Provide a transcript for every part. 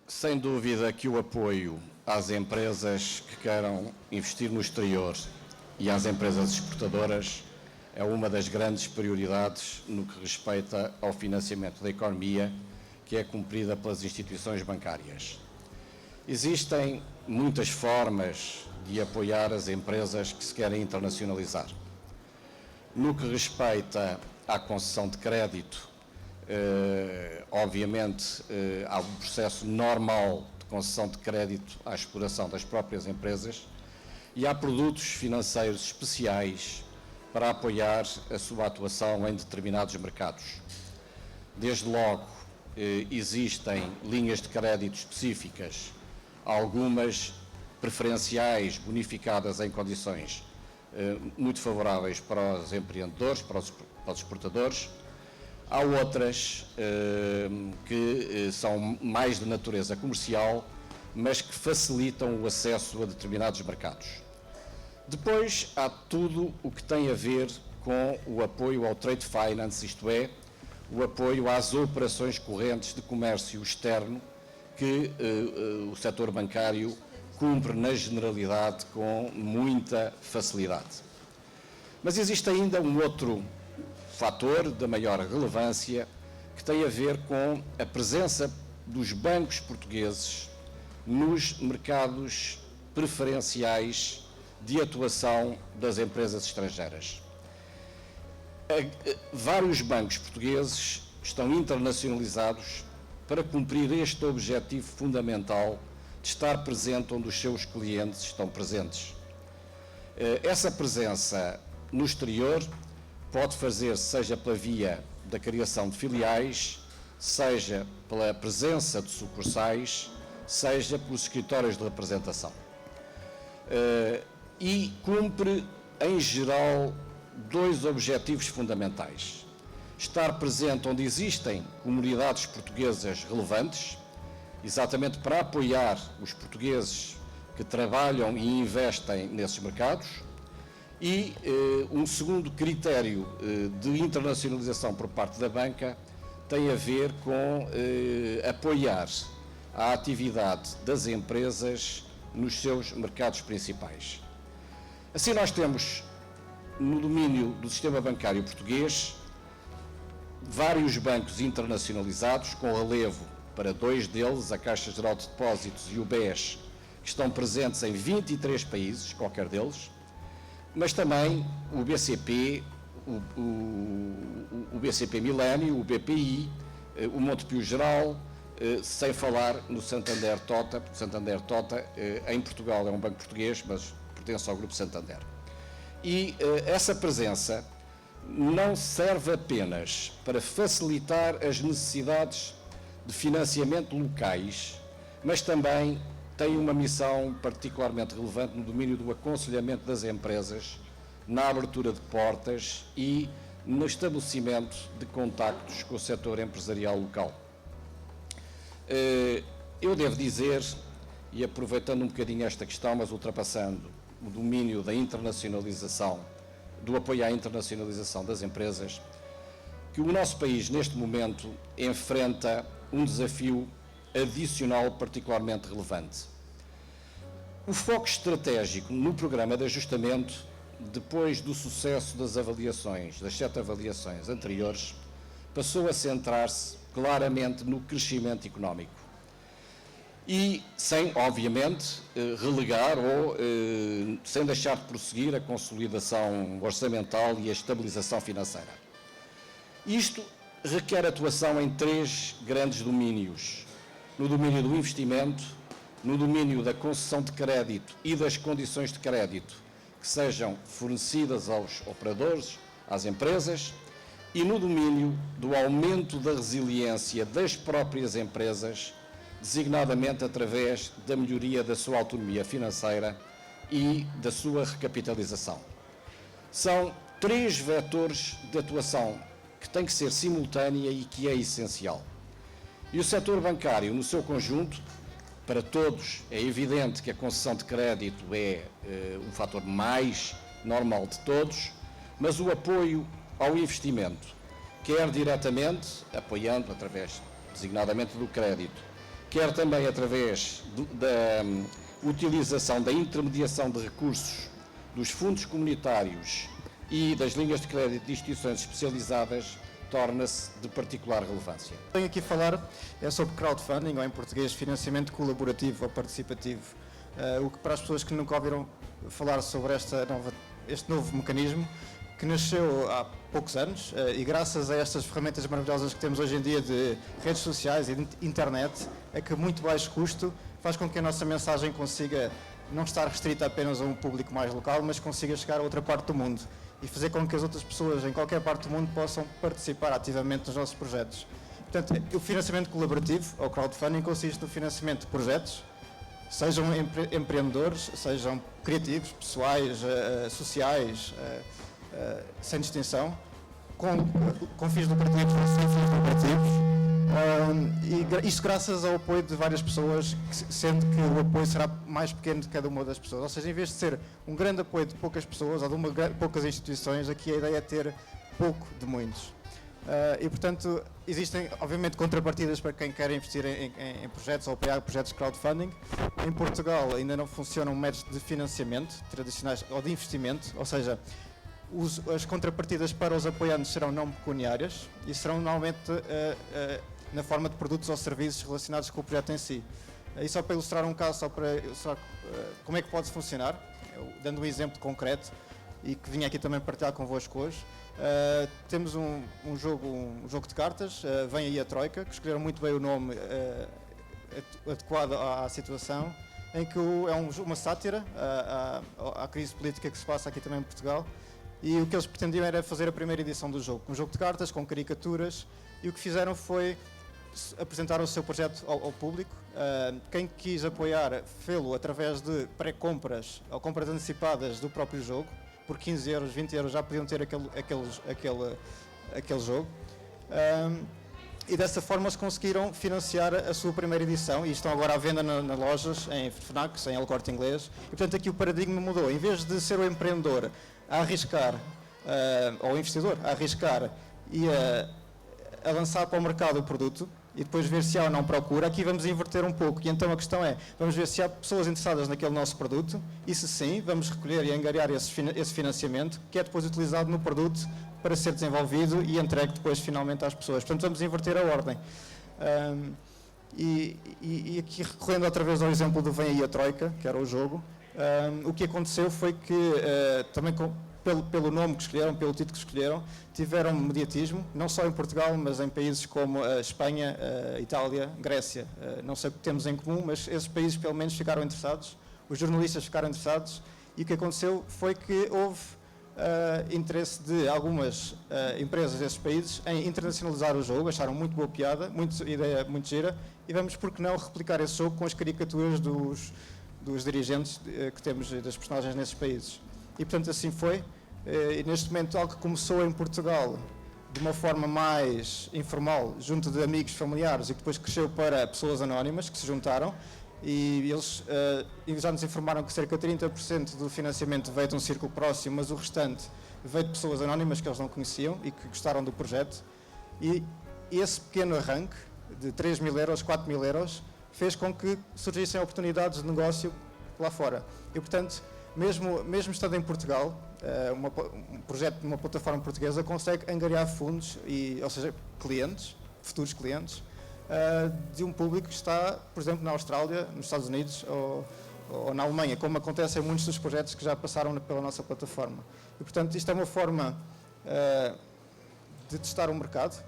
Sem dúvida que o apoio às empresas que queiram investir no exterior e às empresas exportadoras é uma das grandes prioridades no que respeita ao financiamento da economia, que é cumprida pelas instituições bancárias. Existem muitas formas de apoiar as empresas que se querem internacionalizar. No que respeita à concessão de crédito, obviamente há um processo normal de concessão de crédito à exploração das próprias empresas e há produtos financeiros especiais para apoiar a sua atuação em determinados mercados. Desde logo, existem linhas de crédito específicas, algumas preferenciais, bonificadas em condições muito favoráveis para os empreendedores, para os exportadores. Há outras que são mais de natureza comercial, mas que facilitam o acesso a determinados mercados. Depois há tudo o que tem a ver com o apoio ao trade finance, isto é, o apoio às operações correntes de comércio externo que o setor bancário cumpre na generalidade com muita facilidade. Mas existe ainda um outro fator de maior relevância que tem a ver com a presença dos bancos portugueses nos mercados preferenciais de atuação das empresas estrangeiras. Vários bancos portugueses estão internacionalizados para cumprir este objetivo fundamental de estar presente onde os seus clientes estão presentes. Essa presença no exterior pode fazer seja pela via da criação de filiais, seja pela presença de sucursais, seja pelos escritórios de representação. E cumpre, em geral, dois objetivos fundamentais. Estar presente onde existem comunidades portuguesas relevantes, exatamente para apoiar os portugueses que trabalham e investem nesses mercados, e um segundo critério de internacionalização por parte da banca tem a ver com apoiar a atividade das empresas nos seus mercados principais. Assim, nós temos, no domínio do sistema bancário português, vários bancos internacionalizados, com relevo para dois deles, a Caixa Geral de Depósitos e o BES, que estão presentes em 23 países, qualquer deles, mas também o BCP, o BCP Milênio, o BPI, o Montepio Geral, sem falar no Santander Tota, porque Santander Tota em Portugal é um banco português, mas pertence ao Grupo Santander. E essa presença não serve apenas para facilitar as necessidades de financiamento locais, mas também tem uma missão particularmente relevante no domínio do aconselhamento das empresas, na abertura de portas e no estabelecimento de contactos com o setor empresarial local. Eu devo dizer, e aproveitando um bocadinho esta questão, mas ultrapassando o domínio da internacionalização, do apoio à internacionalização das empresas, que o nosso país, neste momento, enfrenta um desafio adicional particularmente relevante. O foco estratégico no programa de ajustamento, depois do sucesso das avaliações, das 7 avaliações anteriores, passou a centrar-se claramente no crescimento económico. E sem, obviamente, relegar ou sem deixar de prosseguir a consolidação orçamental e a estabilização financeira. Isto requer atuação em 3 grandes domínios: no domínio do investimento, no domínio da concessão de crédito e das condições de crédito que sejam fornecidas aos operadores, às empresas, e no domínio do aumento da resiliência das próprias empresas, designadamente através da melhoria da sua autonomia financeira e da sua recapitalização. São 3 vetores de atuação que têm que ser simultânea e que é essencial. E o setor bancário, no seu conjunto, para todos, é evidente que a concessão de crédito é o fator mais normal de todos, mas o apoio ao investimento, quer diretamente, apoiando através, designadamente, do crédito, quer também através da utilização da intermediação de recursos dos fundos comunitários e das linhas de crédito de instituições especializadas, torna-se de particular relevância. Tenho aqui a falar sobre crowdfunding, ou em português, financiamento colaborativo ou participativo. O que, para as pessoas que nunca ouviram falar sobre este novo mecanismo, que nasceu há poucos anos, e graças a estas ferramentas maravilhosas que temos hoje em dia de redes sociais e de internet, é que a muito baixo custo faz com que a nossa mensagem consiga não estar restrita apenas a um público mais local, mas consiga chegar a outra parte do mundo e fazer com que as outras pessoas em qualquer parte do mundo possam participar ativamente nos nossos projetos. Portanto, o financiamento colaborativo, ou crowdfunding, consiste no financiamento de projetos, sejam empreendedores, sejam criativos, pessoais, sociais, sem distinção, com fins lucrativos ou sem fins lucrativos, e isto graças ao apoio de várias pessoas, sendo que o apoio será mais pequeno de cada uma das pessoas. Ou seja, em vez de ser um grande apoio de poucas pessoas ou de poucas instituições, aqui a ideia é ter pouco de muitos. E, portanto, existem, obviamente, contrapartidas para quem quer investir em projetos ou apoiar projetos de crowdfunding. Em Portugal ainda não funcionam métodos de financiamento tradicionais ou de investimento, ou seja, as contrapartidas para os apoiantes serão não pecuniárias e serão normalmente na forma de produtos ou serviços relacionados com o projeto em si. E só para ilustrar um caso, só para ilustrar como é que pode funcionar, dando um exemplo concreto e que vim aqui também partilhar convosco hoje. Temos um jogo de cartas, vem aí a Troika, que escolheram muito bem o nome adequado à situação, em que é uma sátira à crise política que se passa aqui também em Portugal, e o que eles pretendiam era fazer a primeira edição do jogo, um jogo de cartas com caricaturas, e o que fizeram foi apresentar o seu projeto ao público. Quem quis apoiar fê-lo através de pré-compras ou compras antecipadas do próprio jogo, por 15 euros, 20 euros já podiam ter aquele jogo. E dessa forma eles conseguiram financiar a sua primeira edição e estão agora à venda nas lojas, em FNACs, em El Corte Inglês. E portanto aqui o paradigma mudou. Em vez de ser o empreendedor a arriscar, ou o investidor a arriscar e a lançar para o mercado o produto e depois ver se há ou não procura, aqui vamos inverter um pouco. E então a questão é, vamos ver se há pessoas interessadas naquele nosso produto e se sim, vamos recolher e angariar esse financiamento que é depois utilizado no produto para ser desenvolvido e entregue depois finalmente às pessoas. Portanto, vamos inverter a ordem. E aqui recorrendo outra vez ao exemplo do Vem aí a Troika, que era o jogo, o que aconteceu foi que também pelo nome que escolheram, pelo título que escolheram, tiveram mediatismo, não só em Portugal, mas em países como a Espanha, a Itália, Grécia. Não sei o que temos em comum, mas esses países pelo menos ficaram interessados, os jornalistas ficaram interessados, e o que aconteceu foi que houve interesse de algumas empresas desses países em internacionalizar o jogo, acharam muito boa piada, ideia muito gira, e vamos, por que não, replicar esse jogo com as caricaturas dos dirigentes que temos, das personagens nesses países. E portanto assim foi, e neste momento algo que começou em Portugal de uma forma mais informal, junto de amigos, familiares, e que depois cresceu para pessoas anónimas que se juntaram, e eles já nos informaram que cerca de 30% do financiamento veio de um círculo próximo, mas o restante veio de pessoas anónimas que eles não conheciam e que gostaram do projeto, e esse pequeno arranque de 3 mil euros, 4 mil euros, fez com que surgissem oportunidades de negócio lá fora. E portanto, mesmo estando em Portugal, um projeto de uma plataforma portuguesa consegue angariar fundos, ou seja, clientes, futuros clientes, de um público que está, por exemplo, na Austrália, nos Estados Unidos ou na Alemanha, como acontece em muitos dos projetos que já passaram pela nossa plataforma. E, portanto, isto é uma forma de testar o mercado,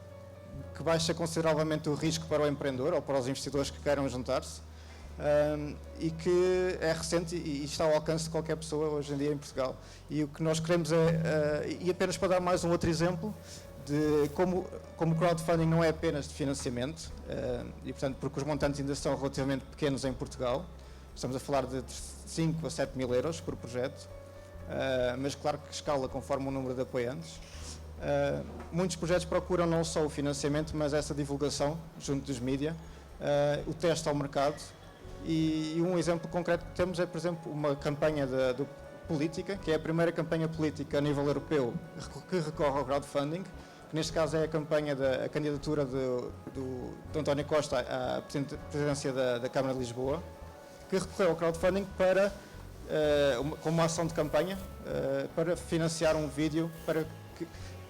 que baixa consideravelmente o risco para o empreendedor ou para os investidores que queiram juntar-se, e que é recente e está ao alcance de qualquer pessoa hoje em dia em Portugal. E o que nós queremos e apenas para dar mais um outro exemplo, de como o crowdfunding não é apenas de financiamento, e portanto porque os montantes ainda são relativamente pequenos em Portugal, estamos a falar de 5 a 7 mil euros por projeto, mas claro que escala conforme o número de apoiantes. Muitos projetos procuram não só o financiamento, mas essa divulgação junto dos mídia, o teste ao mercado, e um exemplo concreto que temos é, por exemplo, uma campanha política, que é a primeira campanha política a nível europeu que recorre ao crowdfunding, que neste caso é a campanha a candidatura do António Costa à presidência da Câmara de Lisboa, que recorreu ao crowdfunding para, como uma ação de campanha, para financiar um vídeo para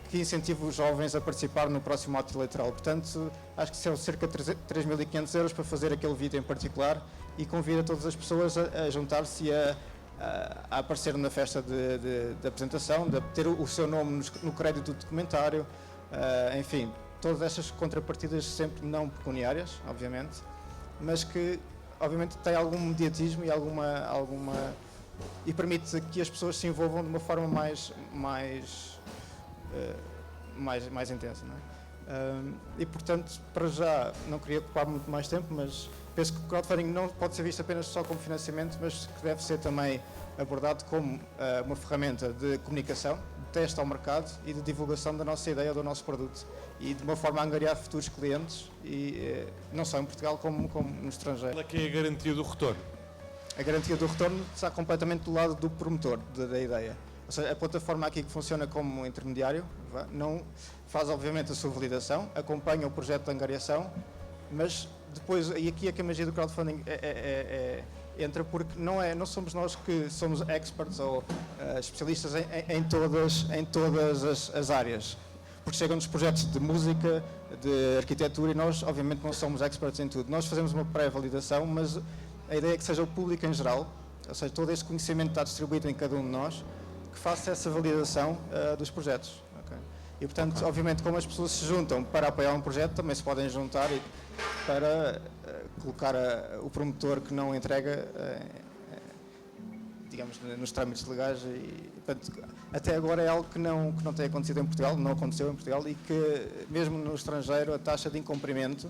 que incentive os jovens a participar no próximo ato eleitoral. Portanto, acho que são cerca de 3.500 euros para fazer aquele vídeo em particular e convida todas as pessoas a juntar-se e a aparecer na festa de apresentação, de ter o seu nome no crédito do documentário, enfim, todas estas contrapartidas sempre não pecuniárias, obviamente, mas que obviamente tem algum mediatismo e e permite que as pessoas se envolvam de uma forma mais intensa, não é? E portanto, para já, não queria ocupar muito mais tempo, mas penso que o crowdfunding não pode ser visto apenas só como financiamento, mas que deve ser também abordado como uma ferramenta de comunicação, de teste ao mercado e de divulgação da nossa ideia, do nosso produto, e de uma forma a angariar futuros clientes, e não só em Portugal como no estrangeiro. Qual é que é a garantia do retorno? A garantia do retorno está completamente do lado do promotor da ideia. Ou seja, a plataforma aqui que funciona como intermediário não faz obviamente a sua validação, acompanha o projeto de angariação, mas depois, e aqui é que a magia do crowdfunding entra, porque não somos nós que somos experts ou especialistas em todas as áreas. Porque chegam-nos projetos de música, de arquitetura, e nós obviamente não somos experts em tudo. Nós fazemos uma pré-validação, mas a ideia é que seja o público em geral, ou seja, todo este conhecimento está distribuído em cada um de nós, que faça essa validação dos projetos. Okay? E portanto, obviamente, como as pessoas se juntam para apoiar um projeto, também se podem juntar para colocar o promotor que não entrega, digamos, nos trâmites legais. E, portanto, até agora é algo que não tem acontecido em Portugal, não aconteceu em Portugal, e que mesmo no estrangeiro a taxa de incumprimento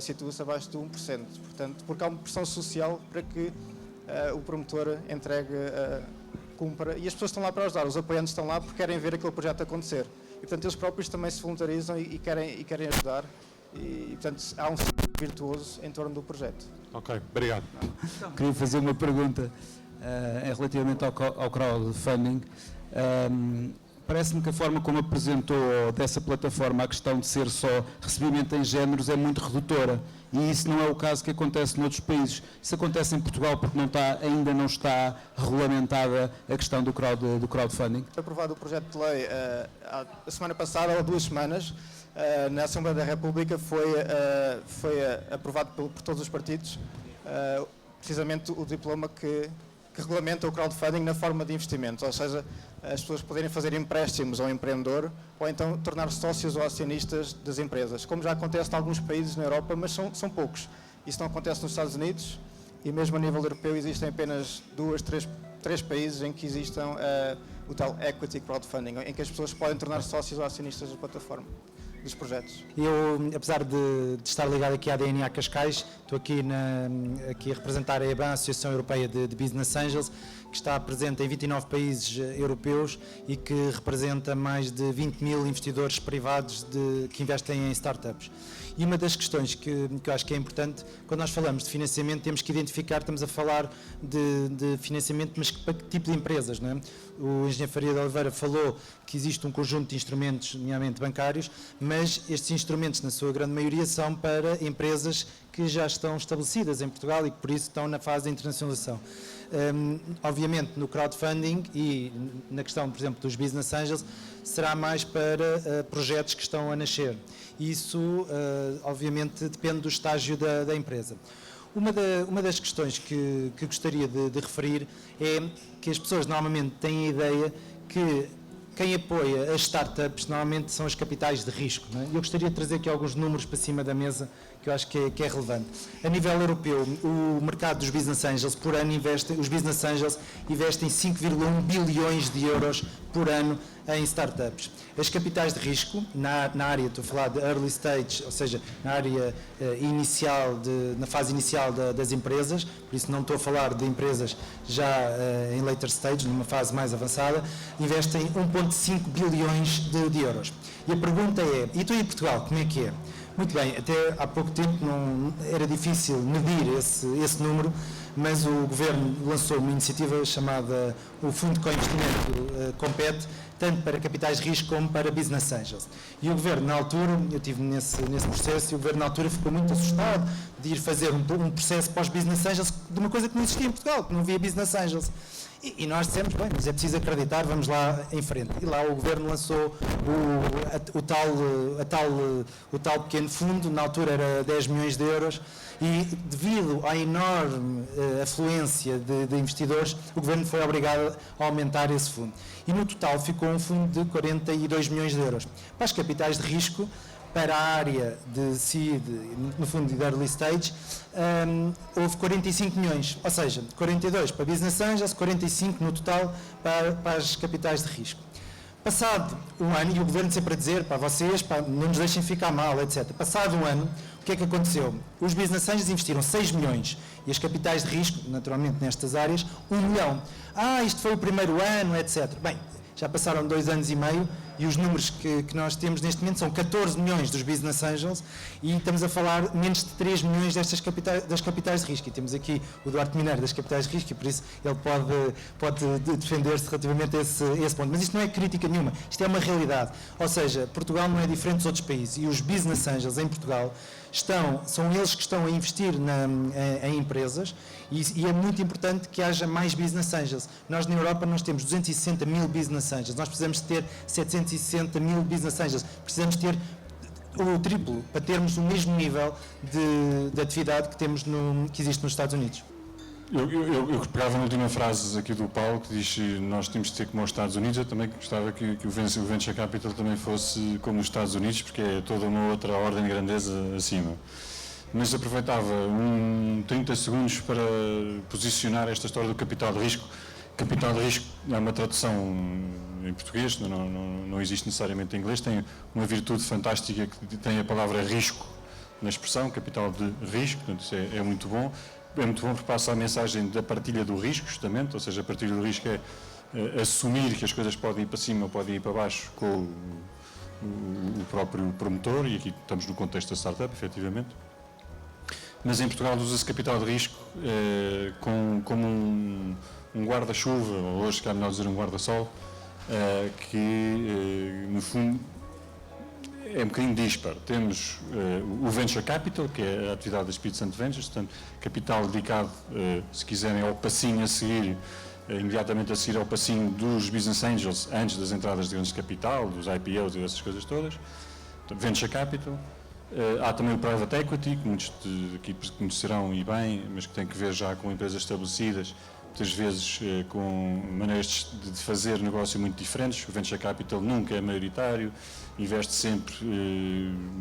situa-se abaixo de 1%. Portanto, porque há uma pressão social para que o promotor entregue, cumpra, e as pessoas estão lá para ajudar, os apoiantes estão lá porque querem ver aquele projeto acontecer. E, portanto, eles próprios também se voluntarizam e querem ajudar. E, portanto, há um ciclo virtuoso em torno do projeto. Ok, obrigado. Queria fazer uma pergunta relativamente ao crowdfunding. Parece-me que a forma como apresentou dessa plataforma a questão de ser só recebimento em géneros é muito redutora, e isso não é o caso que acontece noutros países. Isso acontece em Portugal porque ainda não está regulamentada a questão do crowdfunding. Foi aprovado o projeto de lei a semana passada, ou 2 semanas, na Assembleia da República. Foi aprovado por todos os partidos, precisamente o diploma que regulamenta o crowdfunding na forma de investimento, ou seja, as pessoas poderem fazer empréstimos ao empreendedor ou então tornar-se sócios ou acionistas das empresas, como já acontece em alguns países na Europa, mas são poucos. Isso não acontece nos Estados Unidos, e mesmo a nível europeu existem apenas 3 países em que existam o tal equity crowdfunding, em que as pessoas podem tornar-se sócios ou acionistas da plataforma, dos projetos. Eu, apesar de estar ligado aqui à DNA Cascais, estou aqui a representar a EBAN, a Associação Europeia de Business Angels, que está presente em 29 países europeus e que representa mais de 20.000 investidores privados que investem em startups. E uma das questões que eu acho que é importante, quando nós falamos de financiamento, temos que identificar, estamos a falar de financiamento, mas para que tipo de empresas, não é? O engenheiro Faria de Oliveira falou que existe um conjunto de instrumentos, nomeadamente bancários, mas estes instrumentos, na sua grande maioria, são para empresas que já estão estabelecidas em Portugal e que por isso estão na fase de internacionalização. Obviamente, no crowdfunding e na questão, por exemplo, dos business angels, será mais para projetos que estão a nascer. Isso, obviamente, depende do estágio da empresa. Uma das questões que gostaria de referir é que as pessoas normalmente têm a ideia que quem apoia as startups normalmente são os capitais de risco, não é? Eu gostaria de trazer aqui alguns números para cima da mesa que eu acho que é relevante. A nível europeu, o mercado dos business angels por ano os business angels investem 5,1 bilhões de euros por ano em startups. As capitais de risco, na área, estou a falar de early stage, ou seja, na área na fase inicial das empresas, por isso não estou a falar de empresas já em later stage, numa fase mais avançada, investem 1,5 bilhões de euros. E a pergunta é, e tu em Portugal, como é que é? Muito bem, até há pouco tempo não era difícil medir esse número, mas o Governo lançou uma iniciativa chamada o Fundo de Co-Investimento Compete, tanto para capitais de risco como para business angels. E o Governo, na altura, eu estive nesse processo, e o Governo, na altura, ficou muito assustado de ir fazer um processo para os business angels de uma coisa que não existia em Portugal, que não havia business angels. E nós dissemos, bem, mas é preciso acreditar, vamos lá em frente. E lá o Governo lançou o tal pequeno fundo, na altura era 10 milhões de euros, e devido à enorme afluência de investidores, o Governo foi obrigado a aumentar esse fundo. E no total ficou um fundo de 42 milhões de euros. Para as capitais de risco, para a área de seed, no fundo de early stage, houve 45 milhões, ou seja, 42 para business angels, 45 no total para as capitais de risco. Passado um ano, e o Governo sempre a dizer, para vocês, não nos deixem ficar mal, etc. Passado um ano, o que é que aconteceu? Os business angels investiram 6 milhões e as capitais de risco, naturalmente nestas áreas, 1 milhão. Isto foi o primeiro ano, etc. Bem, já passaram 2 anos e meio e os números que nós temos neste momento são 14 milhões dos business angels e estamos a falar menos de 3 milhões das capitais de risco. E temos aqui o Duarte Mineiro das capitais de risco e por isso ele pode defender-se relativamente a esse ponto. Mas isto não é crítica nenhuma, isto é uma realidade. Ou seja, Portugal não é diferente dos outros países e os business angels em Portugal são eles que estão a investir em empresas e é muito importante que haja mais business angels. Nós na Europa temos 260 mil business angels, nós precisamos ter 760 mil business angels, precisamos ter o triplo para termos o mesmo nível de atividade que existe nos Estados Unidos. Eu pegava na última frase aqui do Paulo, que diz que nós temos de ter como os Estados Unidos. Eu também gostava que o Venture Capital também fosse como os Estados Unidos, porque é toda uma outra ordem de grandeza acima. Mas aproveitava 30 segundos para posicionar esta história do capital de risco. Capital de risco é uma tradução em português, não existe necessariamente em inglês, tem uma virtude fantástica que tem a palavra risco na expressão, capital de risco, portanto isso é muito bom. É muito bom porque passa a mensagem da partilha do risco, justamente, ou seja, a partilha do risco é assumir que as coisas podem ir para cima ou podem ir para baixo com o próprio promotor, e aqui estamos no contexto da startup, efetivamente. Mas em Portugal usa-se capital de risco como um guarda-chuva, ou hoje, se calhar melhor dizer um guarda-sol, que no fundo é um bocadinho dispar. Temos o Venture Capital, que é a atividade da Espírito Santo Ventures, portanto, capital dedicado, se quiserem, ao passinho a seguir, imediatamente a seguir ao passinho dos Business Angels, antes das entradas de grandes capital, dos IPOs e dessas coisas todas. Portanto, Venture Capital. Há também o Private Equity, que muitos aqui conhecerão e bem, mas que tem que ver já com empresas estabelecidas, muitas vezes com maneiras de fazer negócio muito diferentes. O Venture Capital nunca é maioritário, investe sempre,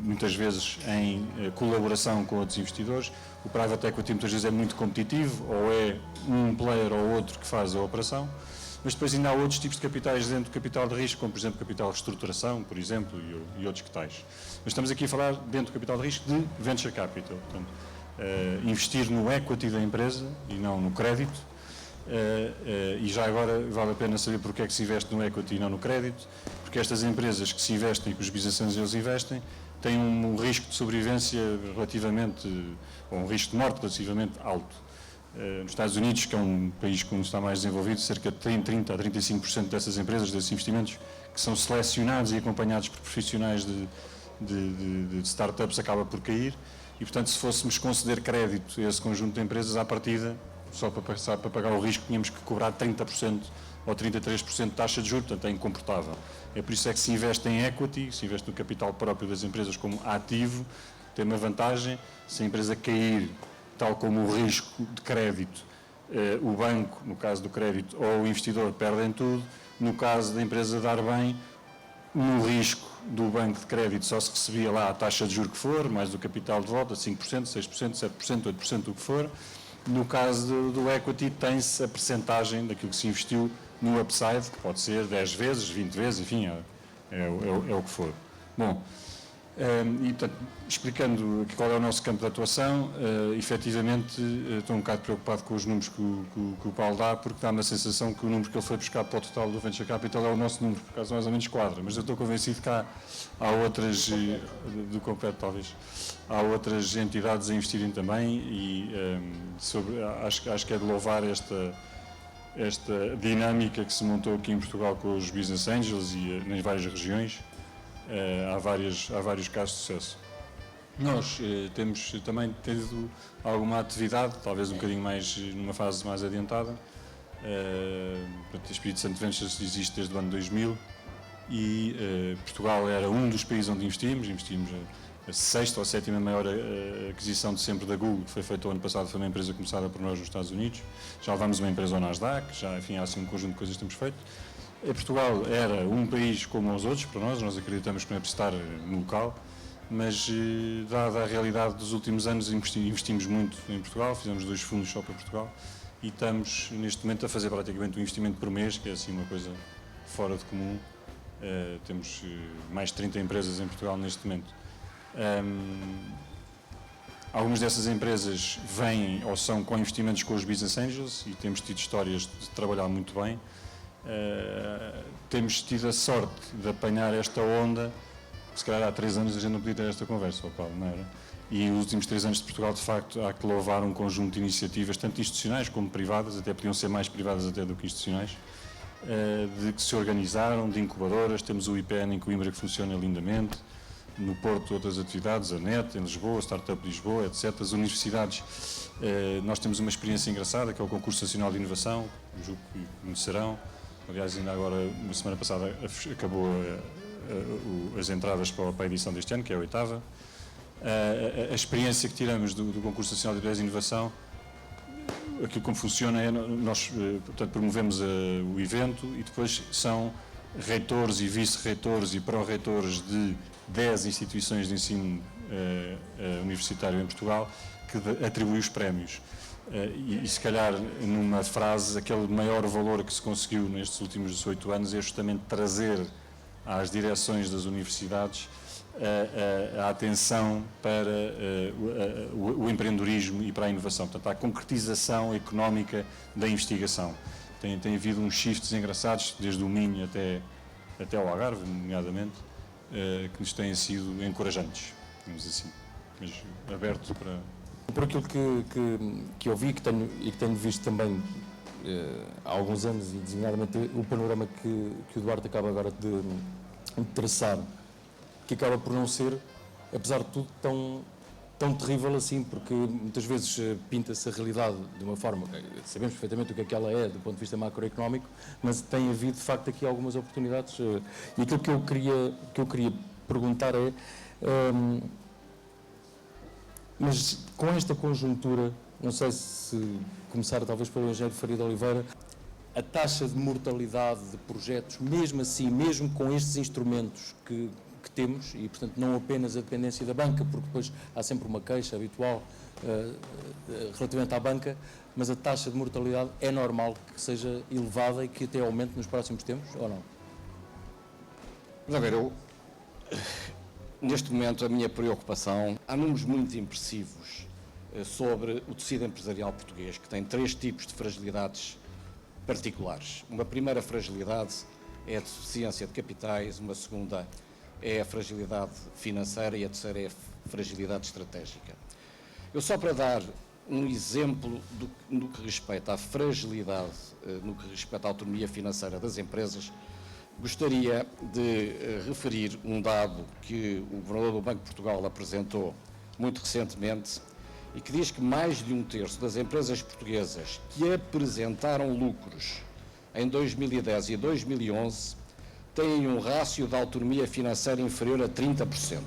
muitas vezes, em colaboração com outros investidores. O Private Equity muitas vezes é muito competitivo, ou é um player ou outro que faz a operação. Mas depois ainda há outros tipos de capitais dentro do capital de risco, como por exemplo capital de reestruturação, por exemplo, e outros que tais. Mas estamos aqui a falar dentro do capital de risco de Venture Capital, portanto, investir no equity da empresa e não no crédito. E já agora vale a pena saber porque é que se investe no equity e não no crédito, porque estas empresas que se investem e que os business angels investem têm um risco de sobrevivência relativamente, ou um risco de morte relativamente alto. Nos Estados Unidos, que é um país que está mais desenvolvido, cerca de 30% a 35% dessas empresas, desses investimentos, que são selecionados e acompanhados por profissionais de startups, acaba por cair. E, portanto, se fôssemos conceder crédito a esse conjunto de empresas, à partida, só para pagar o risco, tínhamos que cobrar 30% ou 33% de taxa de juros, portanto, é incomportável. É por isso é que se investe em equity, se investe no capital próprio das empresas como ativo, tem uma vantagem: se a empresa cair, tal como o risco de crédito, o banco, no caso do crédito, ou o investidor perdem tudo. No caso da empresa dar bem, no risco do banco de crédito só se recebia lá a taxa de juros que for, mais o capital de volta, 5%, 6%, 7%, 8%, o que for. No caso do equity, tem-se a percentagem daquilo que se investiu no upside, que pode ser 10 vezes, 20 vezes, enfim, é o que for. Bom, e portanto, explicando qual é o nosso campo de atuação, efetivamente estou um bocado preocupado com os números que o Paulo dá, porque dá-me a sensação que o número que ele foi buscar para o total do Venture Capital é o nosso número, por acaso mais ou menos quadra, mas eu estou convencido que há outras, do completo talvez, há outras entidades a investirem também, e acho que é de louvar esta dinâmica que se montou aqui em Portugal com os Business Angels e nas várias regiões. Há vários casos de sucesso. Nós temos também tido alguma atividade, talvez um bocadinho mais, numa fase mais adiantada. O Espírito Santo Ventures existe desde o ano 2000 e Portugal era um dos países onde investimos a sexta ou sétima maior aquisição de sempre da Google, que foi feita o ano passado, foi uma empresa começada por nós nos Estados Unidos. Já levámos uma empresa ao Nasdaq, já, enfim, há assim um conjunto de coisas que temos feito. Portugal era um país como os outros para nós acreditamos que não é preciso estar no local, mas dada a realidade dos últimos anos investimos muito em Portugal, fizemos 2 fundos só para Portugal e estamos neste momento a fazer praticamente um investimento por mês, que é assim uma coisa fora de comum. Temos mais de 30 empresas em Portugal neste momento. Algumas dessas empresas vêm ou são com investimentos com os Business Angels e temos tido histórias de trabalhar muito bem. Temos tido a sorte de apanhar esta onda. Se calhar há 3 anos a gente não podia ter esta conversa, Paulo, não era? E os últimos 3 anos de Portugal, de facto, há que louvar um conjunto de iniciativas, tanto institucionais como privadas, até podiam ser mais privadas até do que institucionais, de que se organizaram, de incubadoras. Temos o IPN em Coimbra que funciona lindamente, no Porto outras atividades, a NET em Lisboa, a Startup Lisboa, etc. As universidades, nós temos uma experiência engraçada, que é o Concurso Nacional de Inovação, julgo que conhecerão. Aliás, ainda agora, na semana passada, acabou as entradas para a edição deste ano, que é a 8ª. A experiência que tiramos do Concurso Nacional de Ideias e Inovação, aquilo como funciona é, nós portanto, promovemos o evento e depois são reitores e vice-reitores e pró-reitores de 10 instituições de ensino universitário em Portugal que atribuem os prémios. E se calhar, numa frase, aquele maior valor que se conseguiu nestes últimos 18 anos é justamente trazer às direções das universidades a atenção para o empreendedorismo e para a inovação, portanto, a concretização económica da investigação. Tem havido uns shifts engraçados, desde o Minho até ao Algarve, nomeadamente, que nos têm sido encorajantes, digamos assim, mas aberto para... Por aquilo que eu vi e que tenho visto também há alguns anos, e designadamente o panorama que o Duarte acaba agora de traçar, que acaba por não ser, apesar de tudo, tão terrível assim, porque muitas vezes pinta-se a realidade de uma forma, sabemos perfeitamente o que é que ela é do ponto de vista macroeconómico, mas tem havido de facto aqui algumas oportunidades, e aquilo que eu queria perguntar é, mas com esta conjuntura, não sei se começar talvez pelo engenheiro Faria de Oliveira, a taxa de mortalidade de projetos, mesmo assim, mesmo com estes instrumentos que temos, e portanto não apenas a dependência da banca, porque depois há sempre uma queixa habitual relativamente à banca, mas a taxa de mortalidade é normal que seja elevada e que até aumente nos próximos tempos, ou não? Mas a ver, neste momento a minha preocupação, há números muito impressivos sobre o tecido empresarial português, que tem 3 tipos de fragilidades particulares. Uma primeira fragilidade é a deficiência de capitais, uma segunda é a fragilidade financeira e a terceira é a fragilidade estratégica. Eu só para dar um exemplo no que respeita à fragilidade, no que respeita à autonomia financeira das empresas, gostaria de referir um dado que o Governador do Banco de Portugal apresentou muito recentemente e que diz que mais de 1/3 das empresas portuguesas que apresentaram lucros em 2010 e 2011 têm um rácio de autonomia financeira inferior a 30%.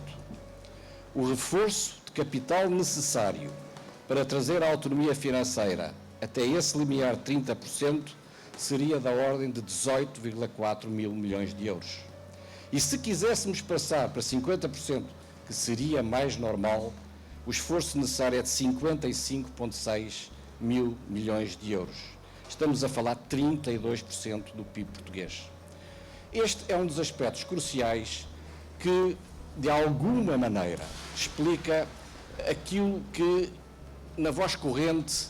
O reforço de capital necessário para trazer a autonomia financeira até esse limiar de 30% seria da ordem de 18,4 mil milhões de euros. E se quiséssemos passar para 50%, que seria mais normal, o esforço necessário é de 55,6 mil milhões de euros. Estamos a falar de 32% do PIB português. Este é um dos aspectos cruciais que, de alguma maneira, explica aquilo que, na voz corrente,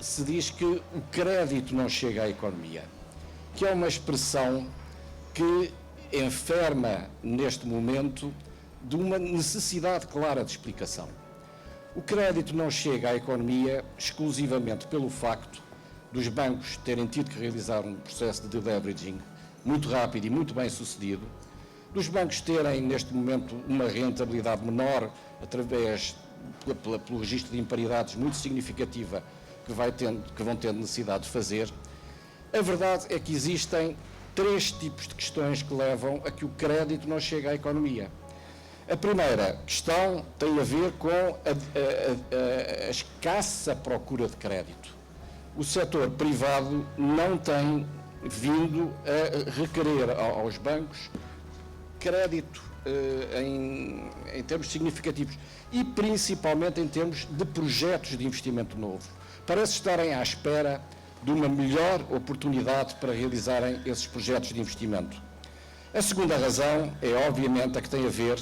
se diz que o crédito não chega à economia, que é uma expressão que enferma, neste momento, de uma necessidade clara de explicação. O crédito não chega à economia exclusivamente pelo facto dos bancos terem tido que realizar um processo de deleveraging muito rápido e muito bem sucedido, dos bancos terem neste momento uma rentabilidade menor através pelo registro de imparidades muito significativa que vão tendo necessidade de fazer. A verdade é que existem 3 tipos de questões que levam a que o crédito não chegue à economia. A primeira questão tem a ver com a escassa procura de crédito. O setor privado não tem vindo a requerer aos bancos crédito em termos significativos e principalmente em termos de projetos de investimento novo. Parece estarem à espera de uma melhor oportunidade para realizarem esses projetos de investimento. A segunda razão é obviamente a que tem a ver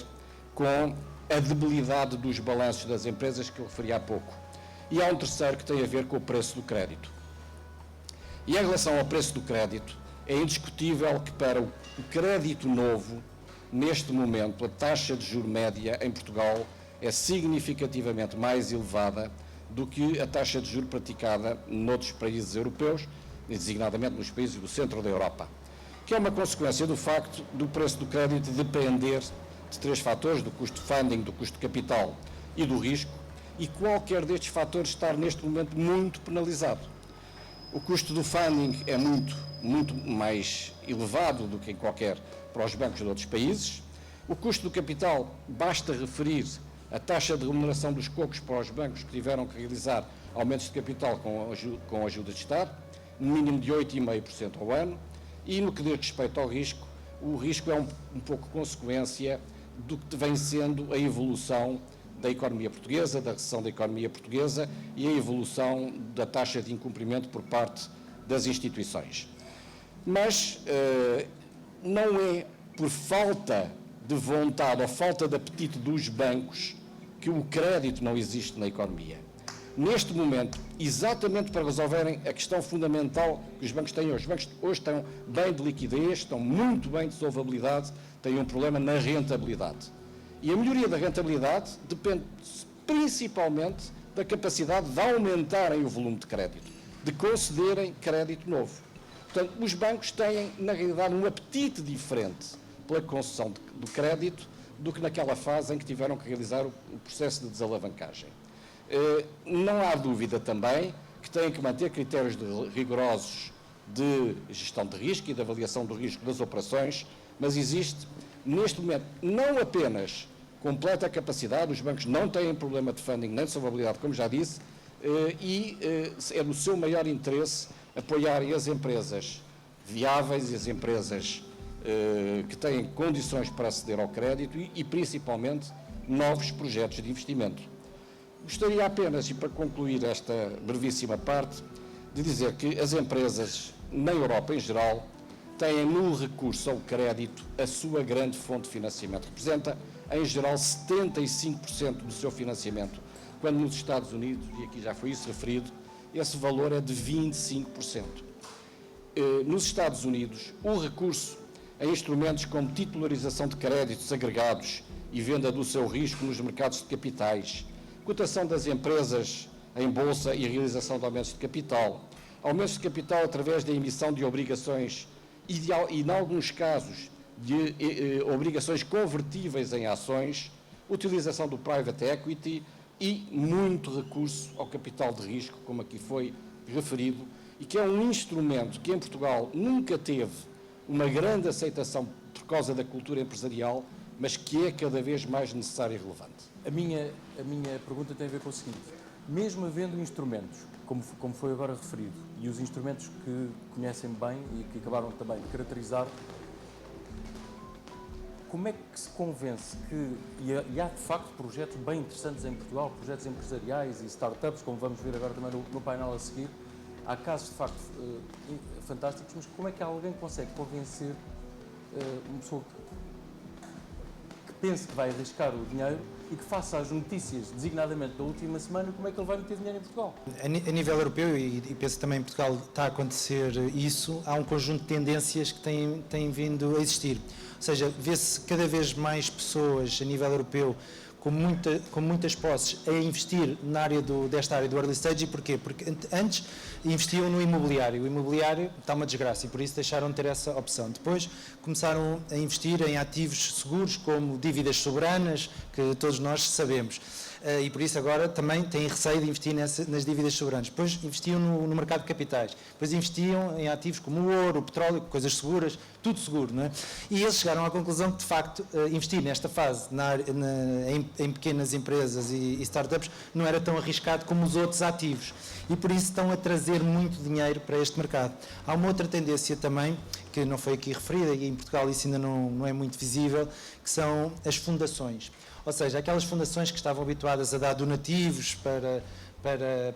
com a debilidade dos balanços das empresas que eu referi há pouco. E há um terceiro que tem a ver com o preço do crédito. E em relação ao preço do crédito, é indiscutível que para o crédito novo, neste momento, a taxa de juro média em Portugal é significativamente mais elevada do que a taxa de juro praticada noutros países europeus, designadamente nos países do centro da Europa, que é uma consequência do facto do preço do crédito depender de 3 fatores, do custo de funding, do custo de capital e do risco, e qualquer destes fatores estar neste momento muito penalizado. O custo do funding é muito mais elevado do que em qualquer para os bancos de outros países. O custo do capital, basta referir a taxa de remuneração dos cocos para os bancos que tiveram que realizar aumentos de capital com ajuda de Estado, no mínimo de 8,5% ao ano, e no que diz respeito ao risco, o risco é um pouco consequência do que vem sendo a evolução da economia portuguesa, da recessão da economia portuguesa e a evolução da taxa de incumprimento por parte das instituições. Mas não é por falta de vontade ou falta de apetite dos bancos que o crédito não existe na economia. Neste momento, exatamente para resolverem a questão fundamental que os bancos têm hoje. Os bancos hoje estão bem de liquidez, estão muito bem de solvabilidade, têm um problema na rentabilidade. E a melhoria da rentabilidade depende principalmente da capacidade de aumentarem o volume de crédito, de concederem crédito novo. Portanto, os bancos têm, na realidade, um apetite diferente pela concessão do crédito do que naquela fase em que tiveram que realizar o processo de desalavancagem. Não há dúvida também que têm que manter critérios rigorosos de gestão de risco e de avaliação do risco das operações, mas existe, neste momento, não apenas completa capacidade, os bancos não têm problema de funding nem de solvabilidade, como já disse, e é do seu maior interesse apoiarem as empresas viáveis e as empresas que têm condições para aceder ao crédito e principalmente novos projetos de investimento. Gostaria apenas, e para concluir esta brevíssima parte, de dizer que as empresas na Europa em geral têm no recurso ao crédito a sua grande fonte de financiamento. Representa, em geral, 75% do seu financiamento, quando nos Estados Unidos, e aqui já foi isso referido, esse valor é de 25%. Nos Estados Unidos, o recurso a instrumentos como titularização de créditos agregados e venda do seu risco nos mercados de capitais, cotação das empresas em bolsa e realização de aumentos de capital, aumentos de capital através da emissão de obrigações e, em alguns casos, de obrigações convertíveis em ações, utilização do private equity e muito recurso ao capital de risco, como aqui foi referido, e que é um instrumento que em Portugal nunca teve uma grande aceitação por causa da cultura empresarial, mas que é cada vez mais necessário e relevante. A minha pergunta tem a ver com o seguinte: mesmo havendo instrumentos, como foi agora referido, e os instrumentos que conhecem bem e que acabaram também de caracterizar, como é que se convence que, e há de facto projetos bem interessantes em Portugal, projetos empresariais e startups, como vamos ver agora também no painel a seguir, há casos de facto fantásticos, mas como é que alguém consegue convencer uma pessoa que pense que vai arriscar o dinheiro e que faça as notícias, designadamente da última semana, como é que ele vai meter dinheiro em Portugal? A nível europeu, e penso que também em Portugal está a acontecer isso, há um conjunto de tendências que têm vindo a existir. Ou seja, vê-se cada vez mais pessoas a nível europeu com muitas posses a investir desta área do early stage. E porquê? Porque antes investiam no imobiliário. O imobiliário está uma desgraça e por isso deixaram de ter essa opção. Depois começaram a investir em ativos seguros como dívidas soberanas, que todos nós sabemos. E por isso agora também têm receio de investir nas dívidas soberanas. Depois investiam no mercado de capitais. Depois investiam em ativos como o ouro, o petróleo, coisas seguras, tudo seguro, não é? E eles chegaram à conclusão que, de facto, investir nesta fase em pequenas empresas e startups não era tão arriscado como os outros ativos. E por isso estão a trazer muito dinheiro para este mercado. Há uma outra tendência também, que não foi aqui referida, e em Portugal isso ainda não é muito visível, que são as fundações. Ou seja, aquelas fundações que estavam habituadas a dar donativos para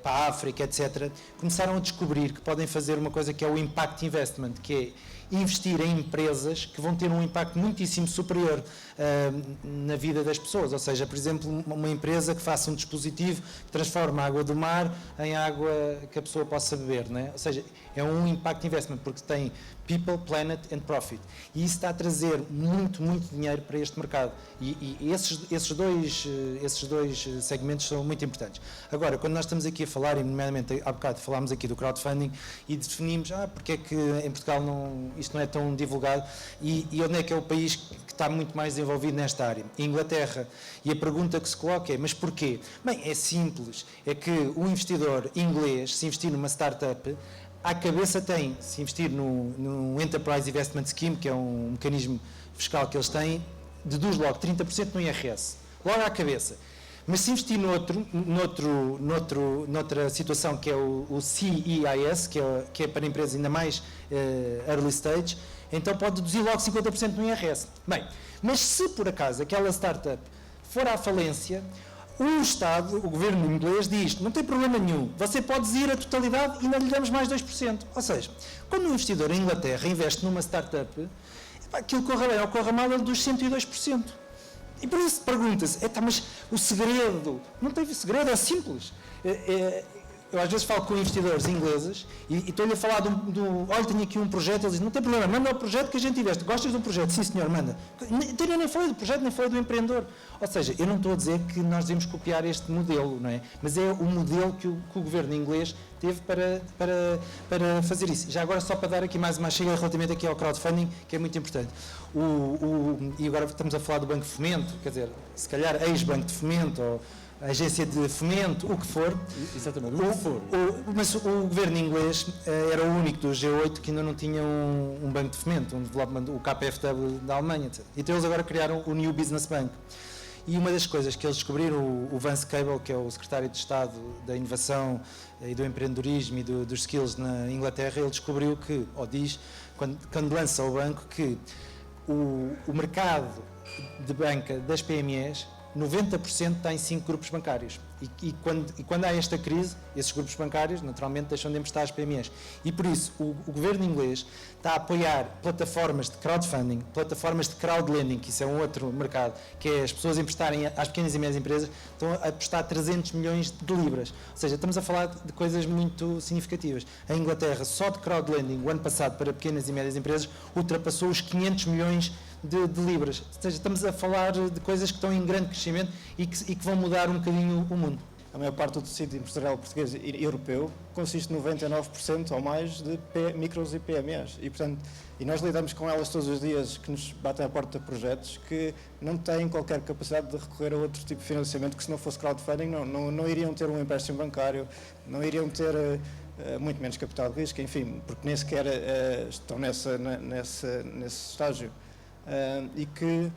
a África, etc., começaram a descobrir que podem fazer uma coisa que é o impact investment, que é investir em empresas que vão ter um impacto muitíssimo superior na vida das pessoas. Ou seja, por exemplo, uma empresa que faça um dispositivo que transforma a água do mar em água que a pessoa possa beber, não é? Ou seja, é um impact investment, porque tem people, planet and profit. E isso está a trazer muito, muito dinheiro para este mercado. E esses dois segmentos são muito importantes. Agora, quando nós estamos aqui a falar, e nomeadamente há bocado falámos aqui do crowdfunding e definimos, porque é que em Portugal isto não é tão divulgado e onde é que é o país que está muito mais desenvolvido nesta área? Inglaterra. E a pergunta que se coloca é, mas porquê? Bem, é simples. É que o investidor inglês, se investir numa startup, à cabeça tem, se investir no Enterprise Investment Scheme, que é um mecanismo fiscal que eles têm, deduz logo 30% no IRS. Logo à cabeça. Mas se investir noutra situação, que é o CEIS, que é para empresas ainda mais early stage, então pode deduzir logo 50% no IRS. Bem, mas se por acaso aquela startup for à falência, o Estado, o governo inglês diz, não tem problema nenhum, você pode deduzir a totalidade e ainda lhe damos mais 2%. Ou seja, quando um investidor em Inglaterra investe numa startup, aquilo corra bem ou corra mal, ele deduz 102%. E por isso pergunta-se, mas o segredo, não tem segredo, é simples. Eu às vezes falo com investidores ingleses e estou-lhe a falar olha, tenho aqui um projeto, eles dizem, não tem problema, manda o projeto que a gente investe. Gostas do projeto? Sim, senhor, manda. Então, eu nem falei do projeto, nem falei do empreendedor. Ou seja, eu não estou a dizer que nós devemos copiar este modelo, não é? Mas é o modelo que o governo inglês teve para fazer isso. Já agora, só para dar aqui mais uma chega relativamente aqui ao crowdfunding, que é muito importante. E agora estamos a falar do Banco de Fomento, quer dizer, se calhar ex-Banco de Fomento, ou a agência de fomento, o que for. Exatamente, o que for. Mas o governo inglês era o único do G8 que ainda não tinha um banco de fomento, um development, o KfW da Alemanha, etc. Então eles agora criaram o New Business Bank. E uma das coisas que eles descobriram, o Vance Cable, que é o secretário de Estado da Inovação e do Empreendedorismo e dos Skills na Inglaterra, ele descobriu que, ou diz, quando lança o banco, que o mercado de banca das PMEs, 90% está em 5 grupos bancários. E quando há esta crise, esses grupos bancários, naturalmente, deixam de emprestar às PMEs. E por isso, o governo inglês está a apoiar plataformas de crowdfunding, plataformas de crowdlending, que isso é um outro mercado, que é as pessoas emprestarem às pequenas e médias empresas, estão a prestar 300 milhões de libras. Ou seja, estamos a falar de coisas muito significativas. A Inglaterra, só de crowdlending, o ano passado, para pequenas e médias empresas, ultrapassou os 500 milhões de libras. Ou seja, estamos a falar de coisas que estão em grande crescimento e que vão mudar um bocadinho o mundo. A maior parte do tecido empresarial português e europeu consiste 99% ou mais de micros e PMEs. E, portanto, nós lidamos com elas todos os dias, que nos batem à porta de projetos que não têm qualquer capacidade de recorrer a outro tipo de financiamento, que se não fosse crowdfunding não iriam ter um empréstimo bancário, não iriam ter muito menos capital de risco, enfim, porque nem sequer estão nesse estágio. E que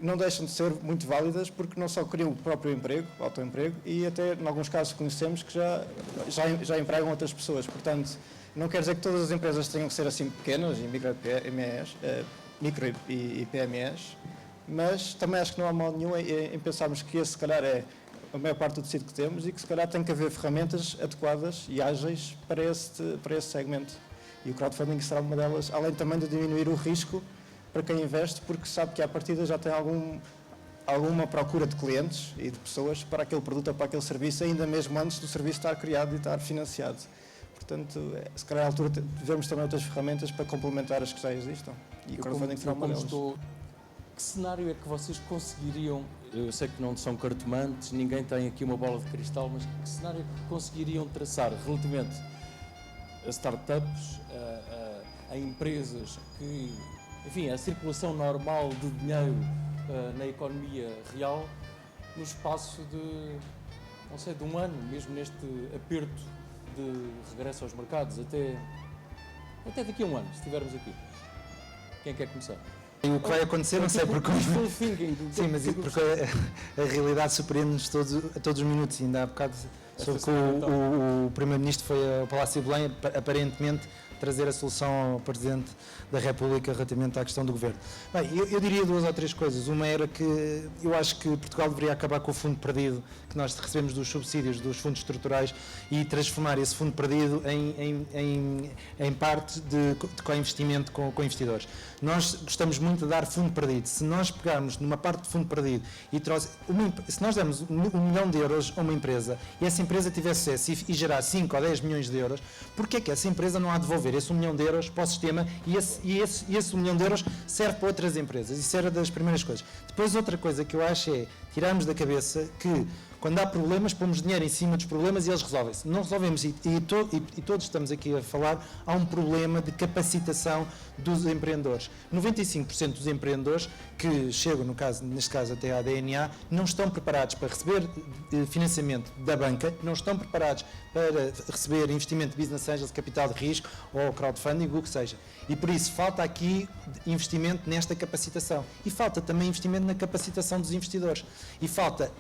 não deixam de ser muito válidas porque não só criam o próprio emprego, o autoemprego, e até, em alguns casos, conhecemos que já empregam outras pessoas. Portanto, não quer dizer que todas as empresas tenham que ser assim pequenas, micro e PMEs, mas também acho que não há mal nenhum em pensarmos que esse, se calhar, é a maior parte do tecido que temos e que, se calhar, tem que haver ferramentas adequadas e ágeis para esse segmento. E o crowdfunding será uma delas, além também de diminuir o risco para quem investe, porque sabe que à partida já tem alguma procura de clientes e de pessoas para aquele produto ou para aquele serviço, ainda mesmo antes do serviço estar criado e estar financiado. Portanto, se calhar à altura devemos também outras ferramentas para complementar as que já existam. E o crowdfunding será uma delas. que cenário é que vocês conseguiriam, eu sei que não são cartomantes, ninguém tem aqui uma bola de cristal, mas que cenário é que conseguiriam traçar relativamente a startups, a empresas que, enfim, a circulação normal de dinheiro na economia real no espaço de, não sei, de um ano, mesmo neste aperto de regresso aos mercados, até daqui a um ano, se estivermos aqui. Quem quer começar? E o que vai acontecer, não sei porque... Wishful thinking. Sim, mas porque a realidade surpreende-nos a todos os minutos. Ainda há bocado soube que o Primeiro-Ministro foi ao Palácio de Belém, aparentemente trazer a solução ao Presidente da República relativamente à questão do Governo. Bem, eu diria duas ou três coisas. Uma era que eu acho que Portugal deveria acabar com o fundo perdido que nós recebemos dos subsídios dos fundos estruturais e transformar esse fundo perdido em parte de co-investimento com investidores. Nós gostamos muito de dar fundo perdido. Se nós pegarmos numa parte de fundo perdido e se nós dermos 1 milhão de euros a uma empresa e essa empresa tiver sucesso e gerar 5 ou 10 milhões de euros, porquê é que essa empresa não há de devolver esse 1 milhão de euros para o sistema e esse 1 milhão de euros serve para outras empresas? Isso era das primeiras coisas. Depois outra coisa que eu acho é tirarmos da cabeça que quando há problemas, pomos dinheiro em cima dos problemas e eles resolvem-se. Não resolvemos, e todos estamos aqui a falar, há um problema de capacitação dos empreendedores. 95% dos empreendedores que chegam, neste caso até à DNA, não estão preparados para receber financiamento da banca, não estão preparados para receber investimento de business angels, capital de risco ou crowdfunding, o que seja. E por isso falta aqui investimento nesta capacitação. E falta também investimento na capacitação dos investidores. E falta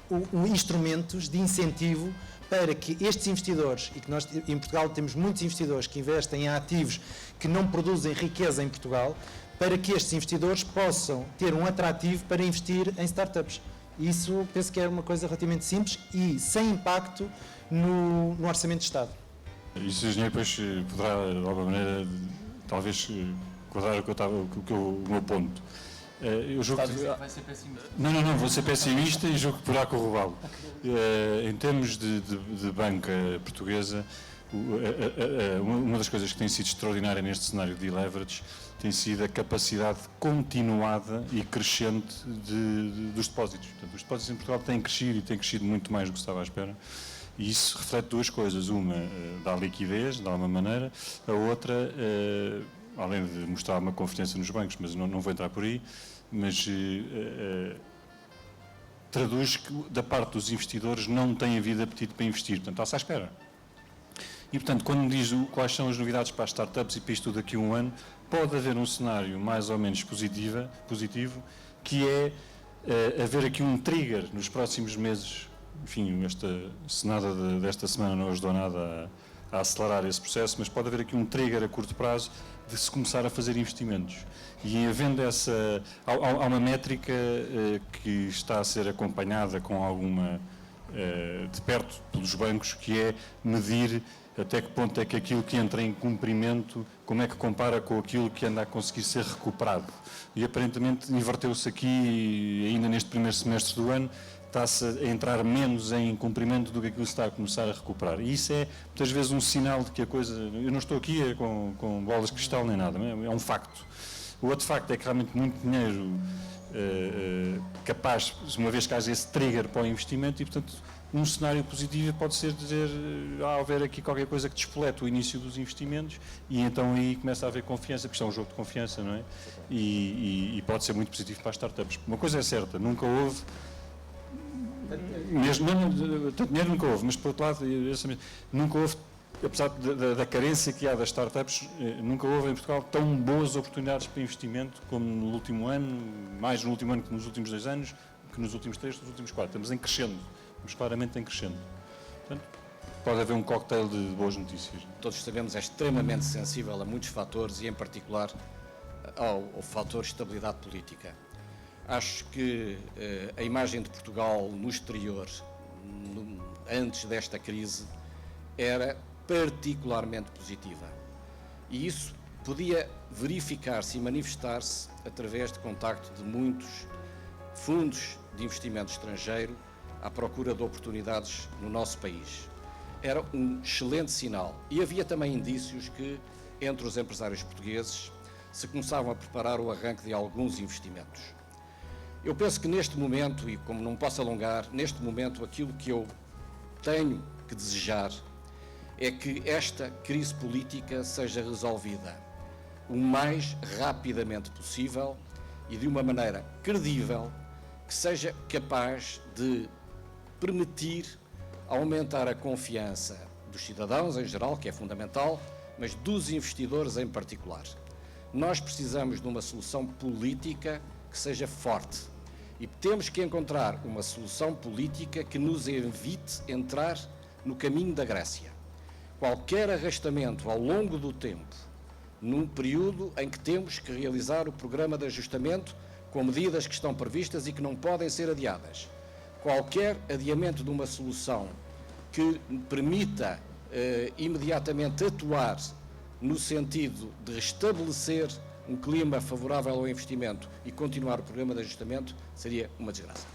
instrumentos de incentivo para que estes investidores, e que nós em Portugal temos muitos investidores que investem em ativos que não produzem riqueza em Portugal, para que estes investidores possam ter um atrativo para investir em startups. Isso penso que é uma coisa relativamente simples e sem impacto no Orçamento de Estado. E o Sr. Engenheiro depois poderá, de alguma maneira, talvez guardar o meu ponto. Eu julgo que vai ser pessimista. Não, vou ser pessimista e julgo que poderá corroborá-lo. Em termos de banca portuguesa, uma das coisas que tem sido extraordinária neste cenário de leverage tem sido a capacidade continuada e crescente dos depósitos. Portanto, os depósitos em Portugal têm crescido e têm crescido muito mais do que se estava à espera. E isso reflete duas coisas. Uma, dá liquidez, de alguma maneira. A outra, além de mostrar uma confiança nos bancos, mas não vou entrar por aí, mas traduz que da parte dos investidores não tem havido apetite para investir. Portanto, está-se à espera. E, portanto, quando me diz quais são as novidades para as startups e para isto tudo daqui a um ano, pode haver um cenário mais ou menos positivo, que é haver aqui um trigger nos próximos meses. Enfim, esta cenada desta semana não ajudou nada a acelerar esse processo, mas pode haver aqui um trigger a curto prazo de se começar a fazer investimentos. E havendo essa... Há uma métrica que está a ser acompanhada com alguma... de perto pelos bancos, que é medir até que ponto é que aquilo que entra em cumprimento, como é que compara com aquilo que anda a conseguir ser recuperado. E aparentemente inverteu-se aqui, ainda neste primeiro semestre do ano, está-se a entrar menos em cumprimento do que aquilo que está a começar a recuperar. E isso é, muitas vezes, um sinal de que a coisa... Eu não estou aqui com bolas de cristal nem nada, é um facto. O outro facto é que realmente muito dinheiro capaz, uma vez que haja esse trigger para o investimento, e, portanto, um cenário positivo pode ser dizer haver aqui qualquer coisa que despolete o início dos investimentos e então aí começa a haver confiança, porque isto é um jogo de confiança, não é? E pode ser muito positivo para as startups. Uma coisa é certa, nunca houve... Tanto dinheiro nunca houve, mas por outro lado, nunca houve, apesar da carência que há das startups, nunca houve em Portugal tão boas oportunidades para investimento como no último ano, mais no último ano que nos últimos 2 anos, que nos últimos 3, nos últimos 4. Estamos em crescendo, estamos claramente em crescendo. Portanto, pode haver um cocktail de boas notícias. Todos sabemos, é extremamente sensível a muitos fatores e, em particular, ao fator estabilidade política. Acho que a imagem de Portugal no exterior, antes desta crise, era particularmente positiva. E isso podia verificar-se e manifestar-se através de contacto de muitos fundos de investimento estrangeiro à procura de oportunidades no nosso país. Era um excelente sinal. E havia também indícios que, entre os empresários portugueses, se começavam a preparar o arranque de alguns investimentos. Eu penso que neste momento, e como não posso alongar, neste momento aquilo que eu tenho que desejar é que esta crise política seja resolvida o mais rapidamente possível e de uma maneira credível, que seja capaz de permitir aumentar a confiança dos cidadãos em geral, que é fundamental, mas dos investidores em particular. Nós precisamos de uma solução política que seja forte e temos que encontrar uma solução política que nos evite entrar no caminho da Grécia. Qualquer arrastamento ao longo do tempo, num período em que temos que realizar o programa de ajustamento com medidas que estão previstas e que não podem ser adiadas. Qualquer adiamento de uma solução que permita imediatamente atuar no sentido de restabelecer um clima favorável ao investimento e continuar o programa de ajustamento seria uma desgraça.